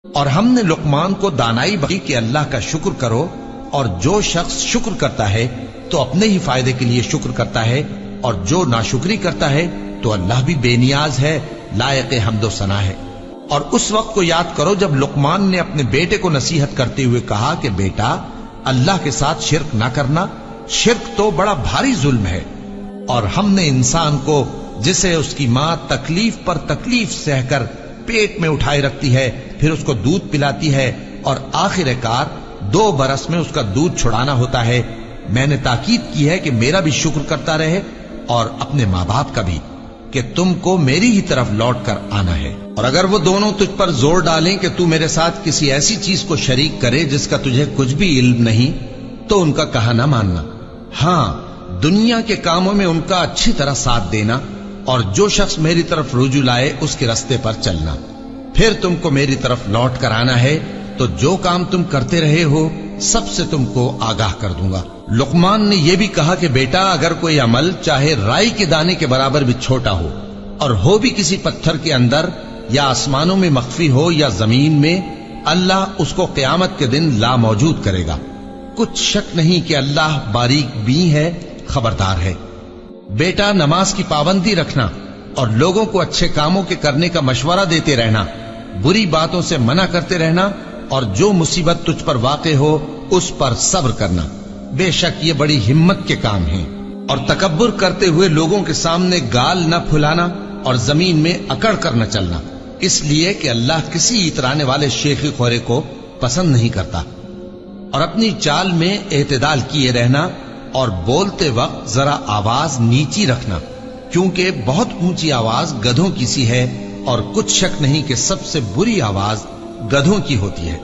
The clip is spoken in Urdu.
اور ہم نے لقمان کو دانائی بخشی کہ اللہ کا شکر کرو، اور جو شخص شکر کرتا ہے تو اپنے ہی فائدے کے لیے شکر کرتا ہے، اور جو ناشکری کرتا ہے تو اللہ بھی بے نیاز ہے، لائق حمد و ثنا ہے۔ اور اس وقت کو یاد کرو جب لقمان نے اپنے بیٹے کو نصیحت کرتے ہوئے کہا کہ بیٹا، اللہ کے ساتھ شرک نہ کرنا، شرک تو بڑا بھاری ظلم ہے۔ اور ہم نے انسان کو جسے اس کی ماں تکلیف پر تکلیف سہ کر پیٹ میں اٹھائے رکھتی ہے، پھر اس کو دودھ پلاتی ہے، اور آخر کار 2 برس میں اس کا دودھ چھڑانا ہوتا ہے، میں نے تاکید کی ہے کہ میرا بھی شکر کرتا رہے اور اپنے ماں باپ کا بھی، کہ تم کو میری ہی طرف لوٹ کر آنا ہے۔ اور اگر وہ دونوں تجھ پر زور ڈالیں کہ تو میرے ساتھ کسی ایسی چیز کو شریک کرے جس کا تجھے کچھ بھی علم نہیں، تو ان کا کہا نہ ماننا، ہاں دنیا کے کاموں میں ان کا اچھی طرح ساتھ دینا، اور جو شخص میری طرف رجوع لائے اس کے رستے پر چلنا، پھر تم کو میری طرف لوٹ کر آنا ہے، تو جو کام تم کرتے رہے ہو سب سے تم کو آگاہ کر دوں گا۔ لقمان نے یہ بھی کہا کہ بیٹا، اگر کوئی عمل چاہے رائی کے دانے کے برابر بھی چھوٹا ہو، اور ہو بھی کسی پتھر کے اندر یا آسمانوں میں مخفی ہو یا زمین میں، اللہ اس کو قیامت کے دن لا موجود کرے گا۔ کچھ شک نہیں کہ اللہ باریک بین ہے، خبردار ہے۔ بیٹا، نماز کی پابندی رکھنا اور لوگوں کو اچھے کاموں کے کرنے کا مشورہ دیتے رہنا، بری باتوں سے منع کرتے رہنا، اور جو مصیبت تجھ پر واقع ہو اس پر صبر کرنا، بے شک یہ بڑی ہمت کے کام ہیں۔ اور تکبر کرتے ہوئے لوگوں کے سامنے گال نہ پھلانا اور زمین میں اکڑ کر نہ چلنا، اس لیے کہ اللہ کسی اترانے والے شیخی خورے کو پسند نہیں کرتا۔ اور اپنی چال میں اعتدال کیے رہنا، اور بولتے وقت ذرا آواز نیچی رکھنا، کیونکہ بہت اونچی آواز گدھوں کی سی ہے، اور کچھ شک نہیں کہ سب سے بری آواز گدھوں کی ہوتی ہے۔